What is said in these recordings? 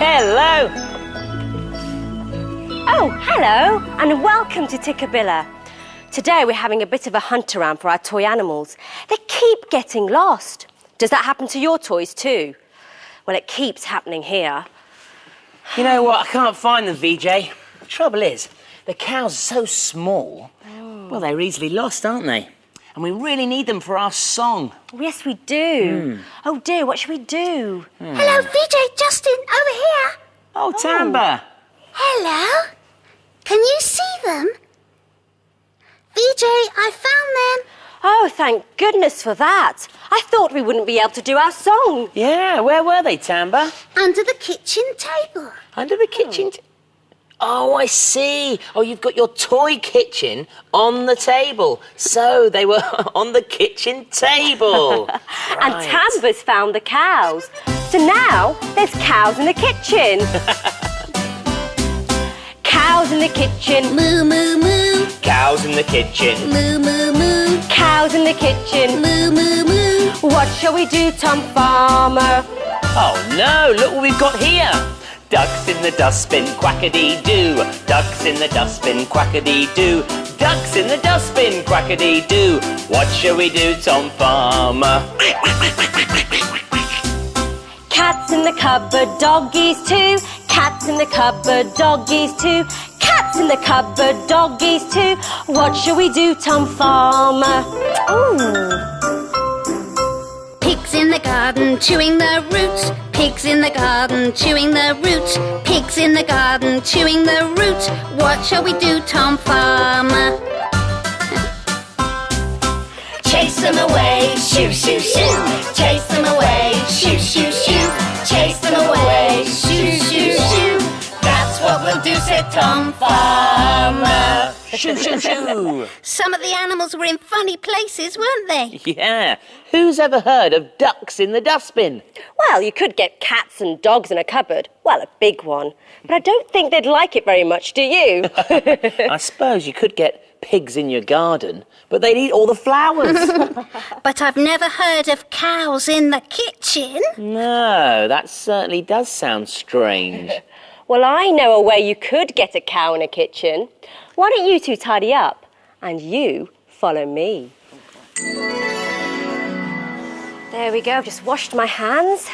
Hello! Oh, hello, and welcome to Tikkabilla. Today we're having a bit of a hunt around for our toy animals. They keep getting lost. Does that happen to your toys too? Well, it keeps happening here. You know what? I can't find them, Veejay. The trouble is, the cows are so small. Well, they're easily lost, aren't they? And we really need them for our song. Oh, yes, we do. Oh, dear, what should we do? Hello, Veejay, Justin, over here. Oh, Tamba. Hello. Can you see them? Veejay, I found them. Oh, thank goodness for that. I thought we wouldn't be able to do our song. Yeah, where were they, Tamba? Under the kitchen table. Under the kitchen. Oh, I see. Oh, you've got your toy kitchen on the table. So they were on the kitchen table. And Tamba's found the cows. So now there's cows in the kitchen. Cows in the kitchen. Moo, moo, moo. Cows in the kitchen. Moo, moo, moo. Cows in the kitchen. Moo, moo, moo. What shall we do, Tom Farmer? Oh, no. Look what we've got here. Ducks in the dustbin, quackity-doo. Ducks in the dustbin, quackity-doo. Ducks in the dustbin, quackity-doo. What shall we do, Tom Farmer? Cats in the cupboard, doggies too. Cats in the cupboard, doggies too. Cats in the cupboard, doggies too. What shall we do, Tom Farmer? Ooh. Pigs in the garden chewing the roots. Pigs in the garden chewing the roots. Pigs in the garden chewing the roots. What shall we do, Tom Farmer? Chase them away, shoo, shoo, shoo. Chase them away, shoo, shoo, shoo. Chase them away, shoo, shoo, shoo. That's what we'll do, said Tom Farmer. Shoo, shoo, shoo. Some of the animals were in funny places, weren't they? Yeah. Who's ever heard of ducks in the dustbin? Well, you could get cats and dogs in a cupboard. Well, a big one. But I don't think they'd like it very much, do you? I suppose you could get pigs in your garden, but they'd eat all the flowers. But I've never heard of cows in the kitchen. No, that certainly does sound strange. Well, I know a way you could get a cow in a kitchen. Why don't you two tidy up and you follow me? There we go, I've just washed my hands.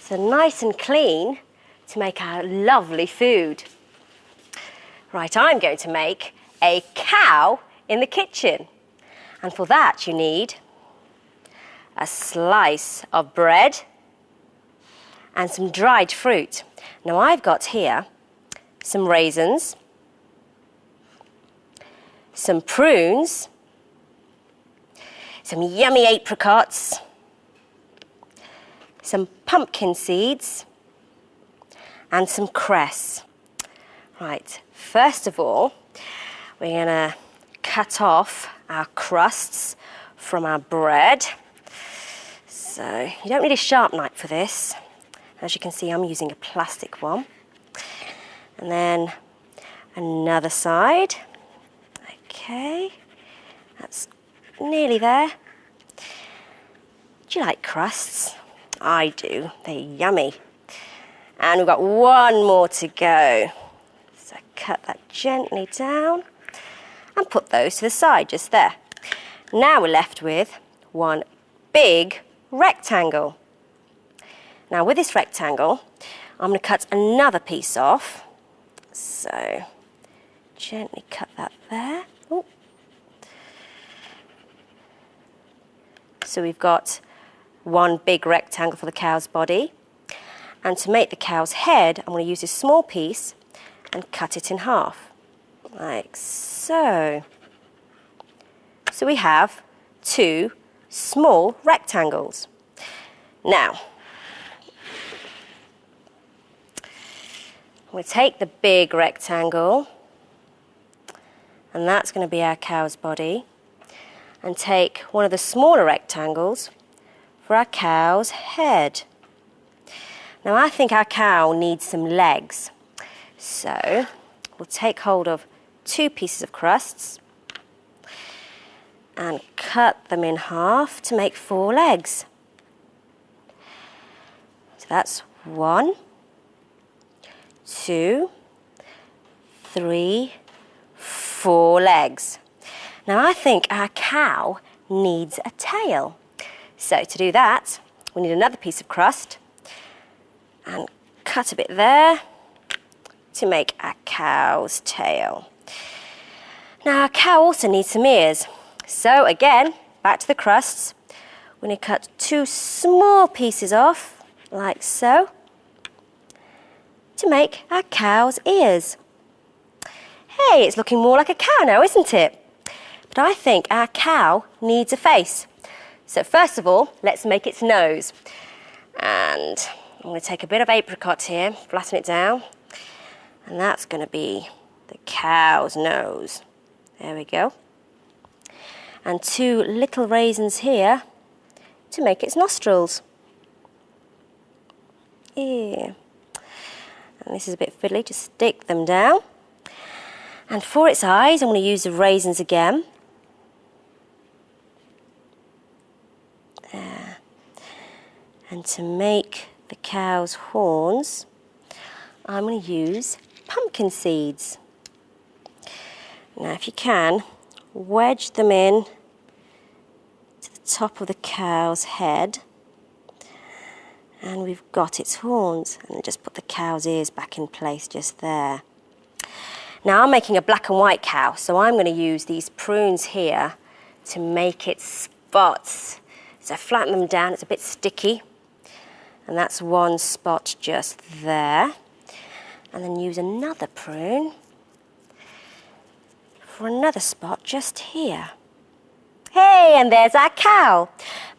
So nice and clean to make our lovely food. Right, I'm going to make a cow in the kitchen. And for that you need a slice of bread and some dried fruit. Now I've got here some raisins, some prunes, some yummy apricots, some pumpkin seeds, and some cress. Right, first of all, we're going to cut off our crusts from our bread. So you don't need a sharp knife for this. As you can see, I'm using a plastic one. And then another side. Okay, that's nearly there. Do you like crusts? I do, they're yummy. And we've got one more to go. So cut that gently down and put those to the side, just there. Now we're left with one big rectangle. Now with this rectangle, I'm going to cut another piece off. So gently cut that there. Ooh. So we've got one big rectangle for the cow's body. And to make the cow's head, I'm going to use this small piece and cut it in half, like so. So we have two small rectangles. Now, we'll take the big rectangle, and that's going to be our cow's body, and take one of the smaller rectangles for our cow's head. Now I think our cow needs some legs, so we'll take hold of two pieces of crusts and cut them in half to make 4 legs. So that's 1, 2, 3, 4 legs. Now I think our cow needs a tail. So to do that, we need another piece of crust and cut a bit there to make our cow's tail. Now our cow also needs some ears. So again, back to the crusts. We're going to cut 2 small pieces off, like so, to make our cow's ears. Hey, it's looking more like a cow now, isn't it? But I think our cow needs a face. So first of all, let's make its nose. And I'm going to take a bit of apricot here, flatten it down, and that's going to be the cow's nose. There we go. And 2 little raisins here to make its nostrils. Yeah. And this is a bit fiddly, just stick them down. And for its eyes, I'm going to use the raisins again. There. And to make the cow's horns, I'm going to use pumpkin seeds. Now, if you can, wedge them in to the top of the cow's head. And we've got its horns. And just put the cow's ears back in place just there. Now I'm making a black and white cow, so I'm going to use these prunes here to make its spots. So flatten them down, it's a bit sticky. And that's 1 spot just there. And then use another prune for another spot just here. Hey, and there's our cow.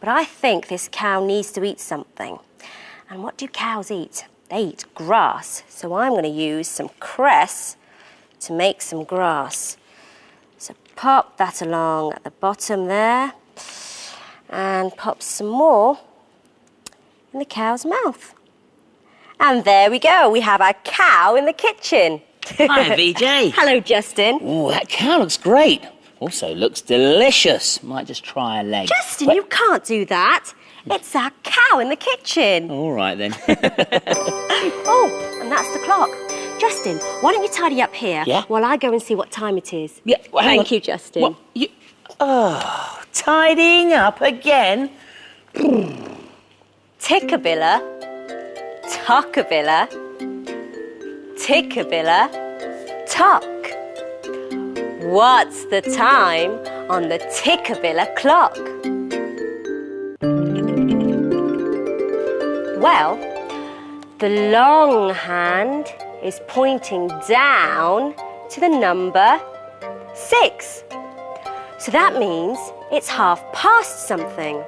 But I think this cow needs to eat something. And what do cows eat? They eat grass. So I'm going to use some cress to make some grass. So pop that along at the bottom there and pop some more in the cow's mouth. And there we go, we have our cow in the kitchen. Hi, VJ. Hello, Justin. Ooh, that cow looks great. Also looks delicious. Might just try a leg. Justin, you can't do that. It's our cow in the kitchen. All right then. Oh, and that's the clock. Justin, why don't you tidy up here while I go and see what time it is? Yeah. Well, hang Thank on. you, Justin. What? You... Oh, tidying up again? Tikkabilla, Tockabilla, Tikkabilla, Tock. What's the time on the Tikkabilla clock? Well, the long hand is pointing down to the number 6. So that means it's past something.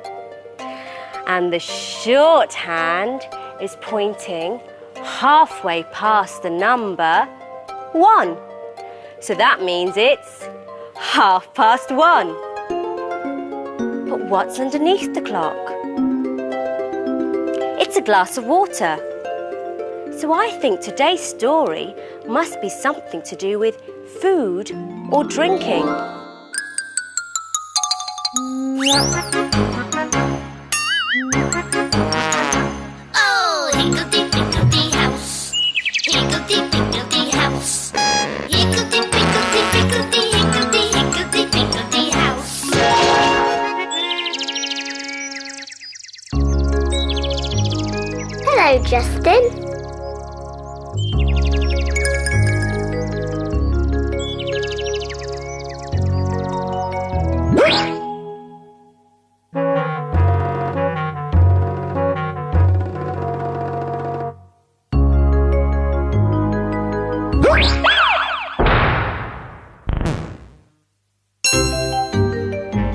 And the short hand is pointing halfway past the number 1. So that means it's 1:30. But what's underneath the clock? It's a glass of water. So I think today's story must be something to do with food or drinking. Oh, higgledy-piggledy house. Higgledy-piggledy house. Higgledy-piggledy-piggledy, higgledy-higgledy-piggledy house. Hello, Justin.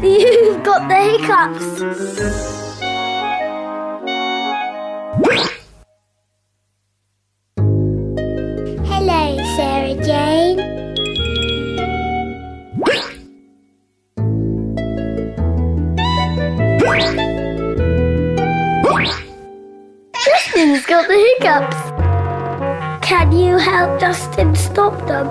You've got the hiccups. Hello, Sarah Jane. Justin's got the hiccups. Can you help Justin stop them?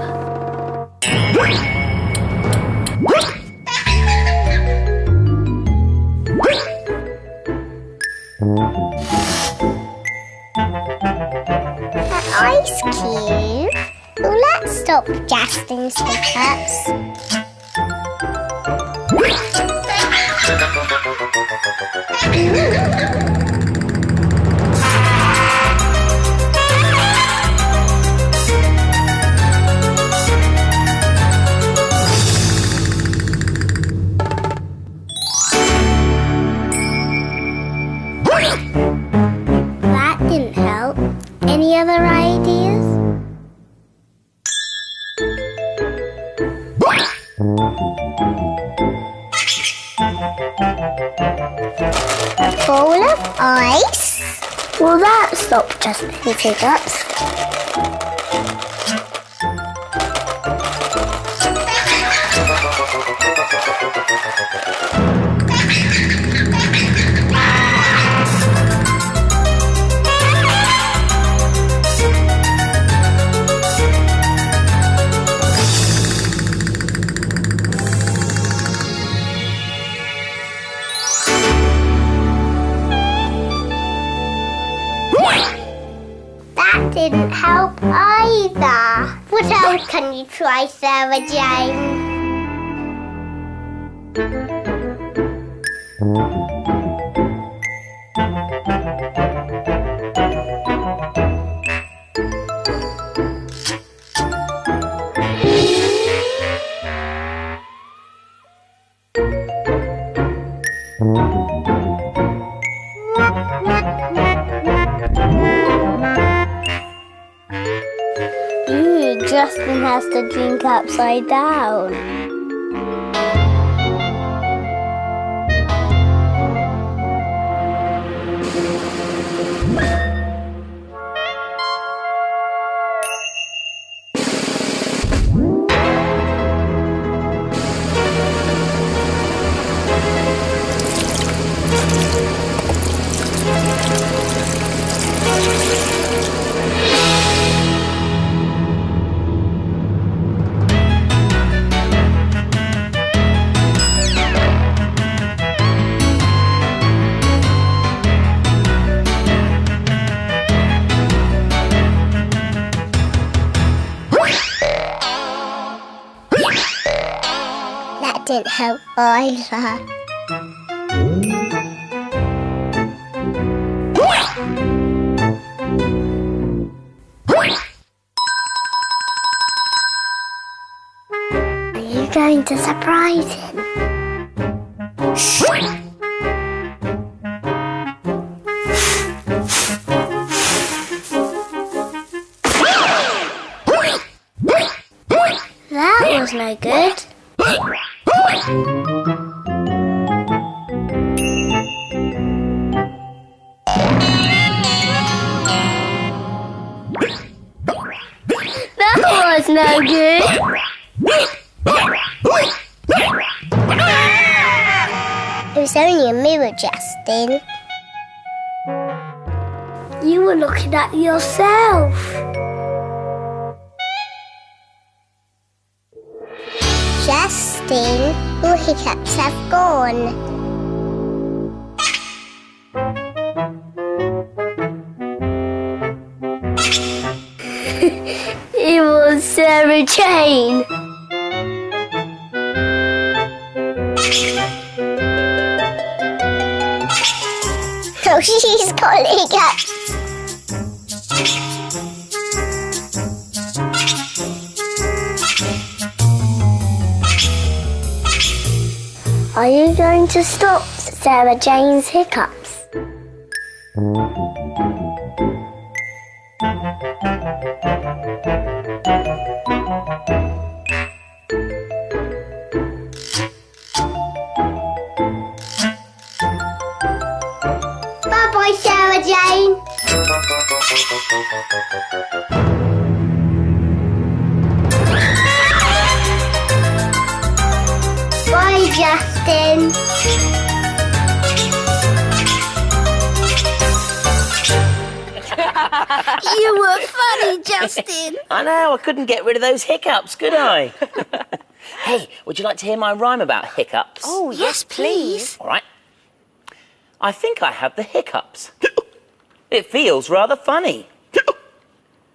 ice cube. Will that stop Justin's hiccups? That didn't help. Any other ideas? A ball of ice? Will that stop Justin's hiccups? Didn't help either. What else can you try, Sarah Jane? Justin has to drink upside down. That didn't help either. Are you going to surprise him? That was no good. That was no good. It was only a mirror, Justin. You were looking at yourself. Justin, your hiccups have gone. It was Sarah Jane. Oh, she's got hiccups. Are you going to stop Sarah Jane's hiccups? Bye-bye, Sarah Jane. Bye, Justin. You were funny, Justin. I know, I couldn't get rid of those hiccups, could I? Hey, would you like to hear my rhyme about hiccups? Oh, yes, please. All right. I think I have the hiccups. It feels rather funny.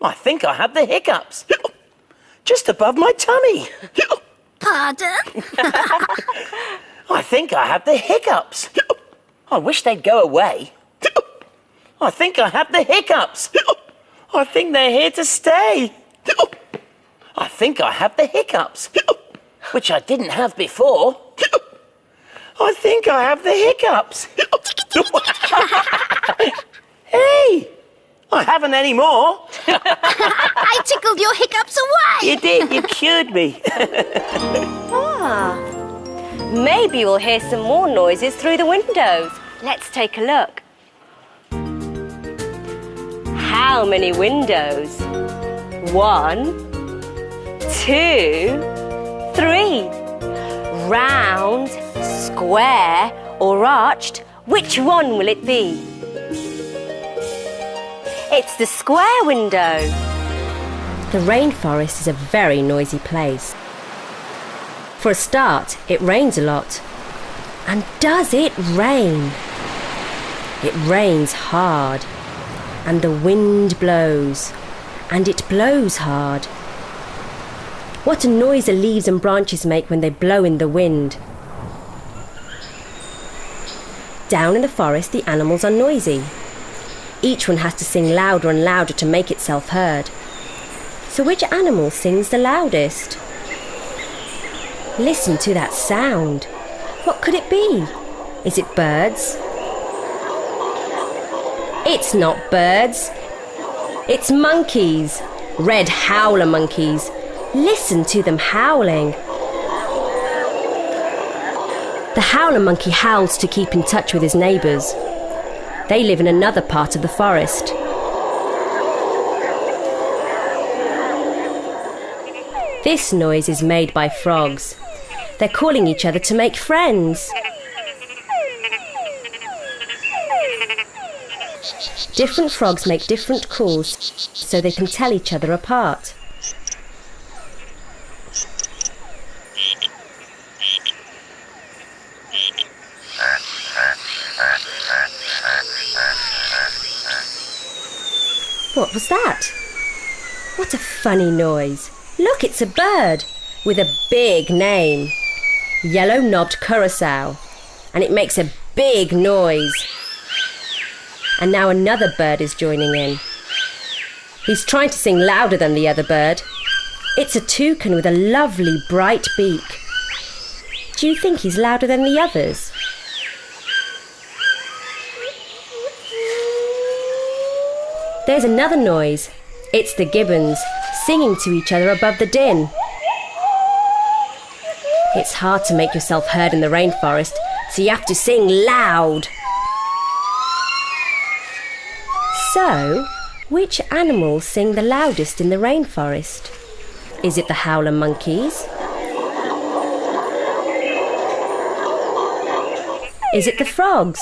I think I had the hiccups. Just above my tummy. Pardon? I think I have the hiccups. I wish they'd go away. I think I have the hiccups. I think they're here to stay. I think I have the hiccups, which I didn't have before. I think I have the hiccups. Hey, I haven't any more. I tickled your hiccups away. You did, you cured me. Maybe we'll hear some more noises through the windows. Let's take a look. How many windows? 1, 2, 3. Round, square, or arched? Which one will it be? It's the square window. The rainforest is a very noisy place. For a start, it rains a lot. And does it rain? It rains hard. And the wind blows. And it blows hard. What a noise the leaves and branches make when they blow in the wind. Down in the forest, the animals are noisy. Each one has to sing louder and louder to make itself heard. So which animal sings the loudest? Listen to that sound. What could it be? Is it birds? It's not birds. It's monkeys. Red howler monkeys. Listen to them howling. The howler monkey howls to keep in touch with his neighbours. They live in another part of the forest. This noise is made by frogs. They're calling each other to make friends. Different frogs make different calls so they can tell each other apart. What was that? What a funny noise. Look, it's a bird with a big name. Yellow-knobbed curassow. And it makes a big noise. And now another bird is joining in. He's trying to sing louder than the other bird. It's a toucan with a lovely bright beak. Do you think he's louder than the others? There's another noise. It's the gibbons singing to each other above the din. It's hard to make yourself heard in the rainforest, so you have to sing loud. So, which animals sing the loudest in the rainforest? Is it the howler monkeys? Is it the frogs?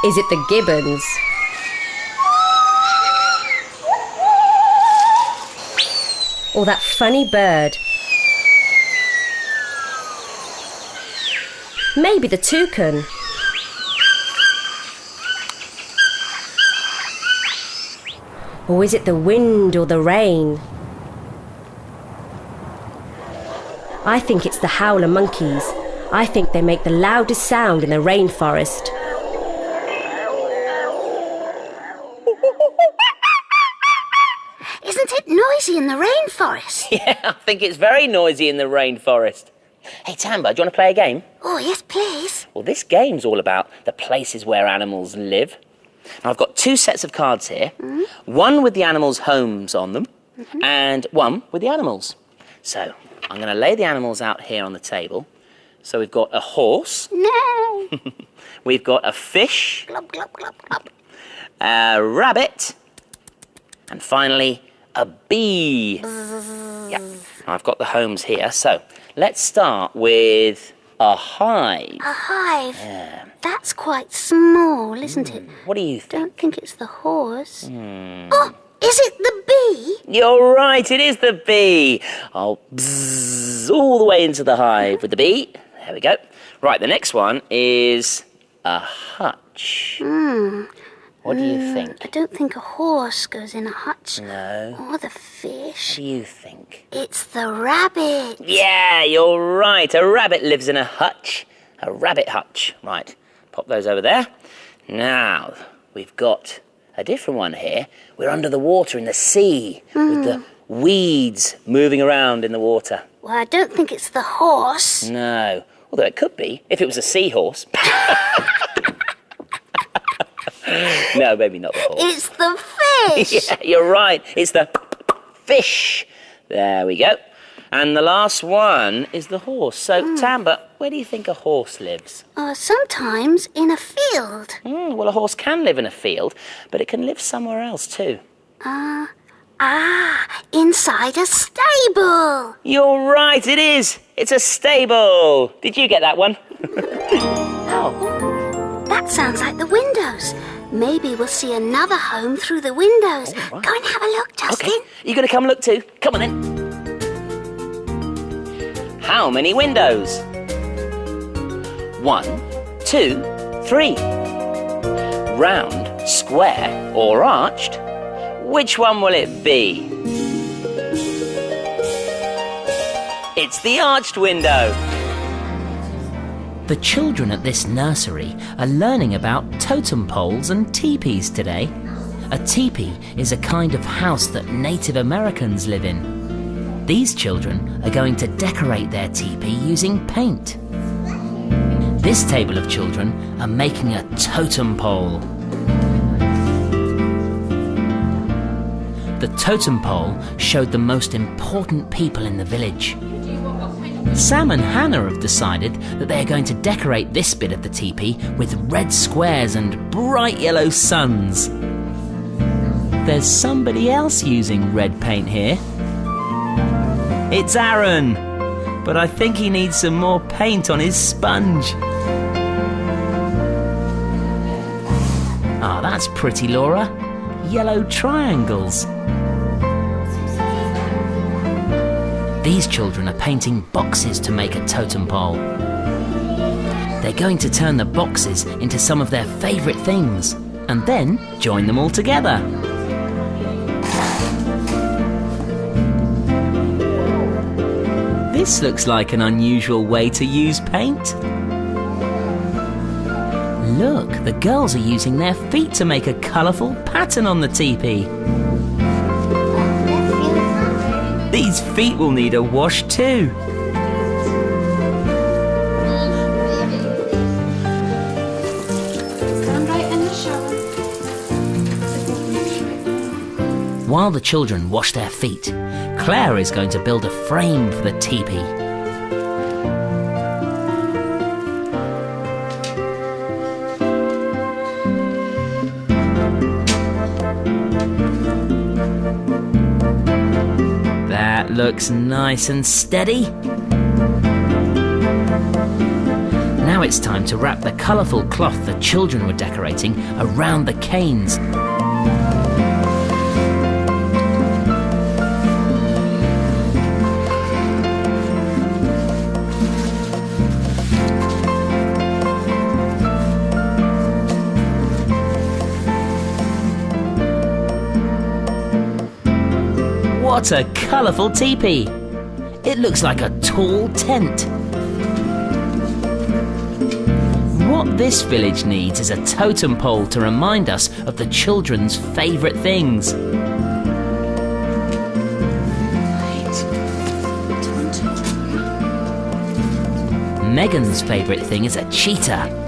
Is it the gibbons? Or that funny bird? Maybe the toucan. Or is it the wind or the rain? I think it's the howler monkeys. I think they make the loudest sound in the rainforest. Isn't it noisy in the rainforest? Yeah, I think it's very noisy in the rainforest. Hey, Tamba, do you want to play a game? Oh, yes, please. Well, this game's all about the places where animals live. Now, I've got 2 sets of cards here. One with the animals' homes on them, and one with the animals. So, I'm going to lay the animals out here on the table. So we've got a horse. No. We've got a fish. Glub, glub, glub, glub. A rabbit. And finally, a bee. Yeah, I've got the homes here. So, let's start with a hive. A hive. Yeah. That's quite small, isn't it? What do you think? Don't think it's the horse. Oh, is it the bee? You're right, it is the bee. I'll bzzz all the way into the hive with the bee. There we go. Right, the next one is a hutch. What do you think? I don't think a horse goes in a hutch. No. Or the fish. What do you think? It's the rabbit. Yeah, you're right. A rabbit lives in a hutch. A rabbit hutch. Right, pop those over there. Now, we've got a different one here. We're under the water in the sea with the weeds moving around in the water. Well, I don't think it's the horse. No, although it could be if it was a seahorse. No, maybe not the horse. It's the fish. Yeah, you're right. It's the fish. There we go. And the last one is the horse. So, Tamba, where do you think a horse lives? Sometimes in a field. Well, a horse can live in a field, but it can live somewhere else too. Inside a stable. You're right, it is. It's a stable. Did you get that one? Oh. That sounds like the windows. Maybe we'll see another home through the windows. Right. Go and have a look, Justin. Okay, you going to come look too? Come on then. How many windows? 1, 2, 3. Round, square or arched? Which one will it be? It's the arched window. The children at this nursery are learning about totem poles and teepees today. A teepee is a kind of house that Native Americans live in. These children are going to decorate their teepee using paint. This table of children are making a totem pole. The totem pole showed the most important people in the village. Sam and Hannah have decided that they are going to decorate this bit of the teepee with red squares and bright yellow suns. There's somebody else using red paint here. It's Aaron, but I think he needs some more paint on his sponge. Ah, that's pretty, Laura. Yellow triangles. These children are painting boxes to make a totem pole. They're going to turn the boxes into some of their favourite things and then join them all together. This looks like an unusual way to use paint. Look, the girls are using their feet to make a colourful pattern on the teepee. These feet will need a wash too. While the children wash their feet, Claire is going to build a frame for the teepee. That looks nice and steady. Now it's time to wrap the colourful cloth the children were decorating around the canes. What a colourful teepee! It looks like a tall tent. What this village needs is a totem pole to remind us of the children's favourite things. Megan's favourite thing is a cheetah.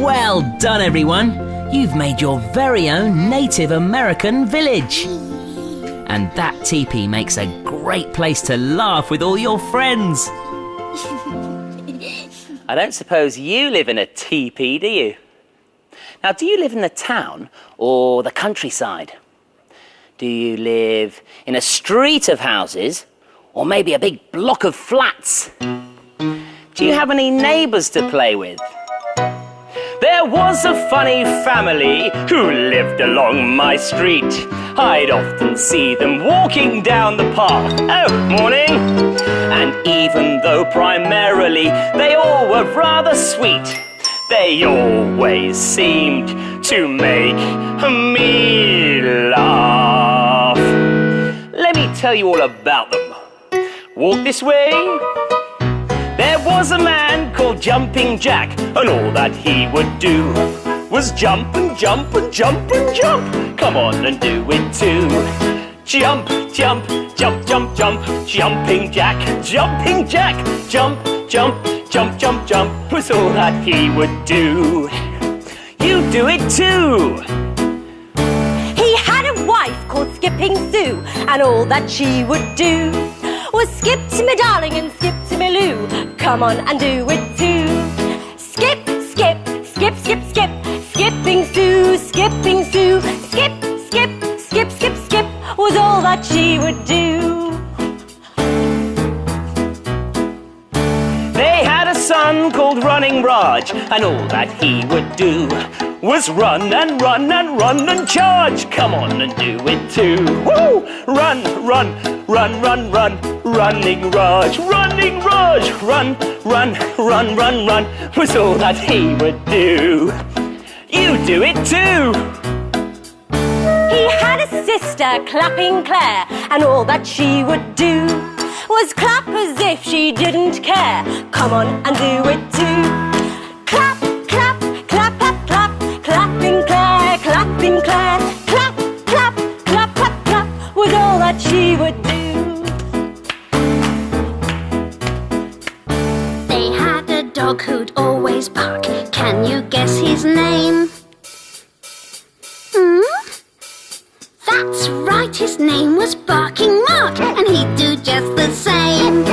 Well done, everyone! You've made your very own Native American village. And that teepee makes a great place to laugh with all your friends. I don't suppose you live in a teepee, do you? Now, do you live in the town or the countryside? Do you live in a street of houses or maybe a big block of flats? Do you have any neighbours to play with? There was a funny family who lived along my street. I'd often see them walking down the path. Oh, morning! And even though primarily they all were rather sweet, they always seemed to make me laugh. Let me tell you all about them. Walk this way. There was a man called Jumping Jack, and all that he would do was jump and jump and jump and jump. Come on and do it too. Jump, jump, jump, jump, jump. Jumping Jack, jump, jump, jump, jump, jump was all that he would do. You do it too. He had a wife called Skipping Sue, and all that she would do was skip to me darling and skip to me Lou. Come on and do it too. Skip, skip, skip, skip, skip. Skipping Sue, Skipping Sue. Skip, skip, skip, skip, skip was all that she would do. They had a son called Running Raj, and all that he would do was run and run and run and charge. Come on and do it too. Woo! Run, run, run, run, run. Running Raj, Running Raj. Run, run, run, run, run was all that he would do. You do it too. He had a sister, Clapping Claire, and all that she would do was clap as if she didn't care. Come on and do it too. Clap, clap, clap, clap, clap. Clapping Claire, Clapping Claire. Clap, clap, clap, clap, clap was all that she would do. They had a dog who'd always bark. Can you guess his name? That's right, his name was Barking Mark, and he'd do just the same.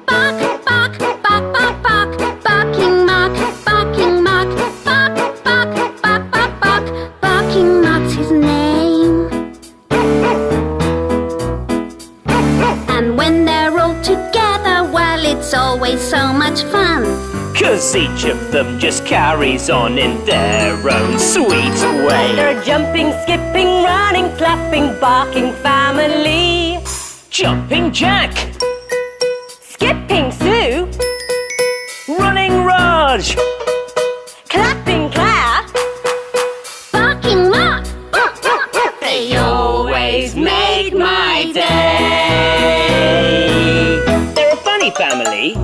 Bark, bark, bark, bark, bark. Barking Mark, Barking Mark. Bark, bark, bark, bark, bark. Barking Mark's his name. And when they're all together, well, it's always so much fun. 'Cause each of them just carries on in their own sweet way. They're a jumping, skipping, running, clapping, barking family. Jumping Jack, Skipping Sue, Running Raj, Clapping Claire. Barking Mark. they always make my day. They're a funny family.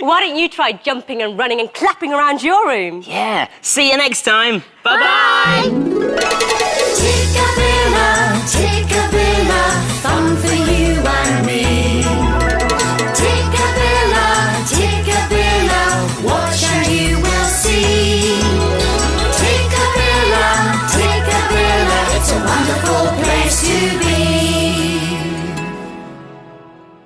Why don't you try jumping and running and clapping around your room? Yeah, see you next time. Bye-bye. Tikkabilla.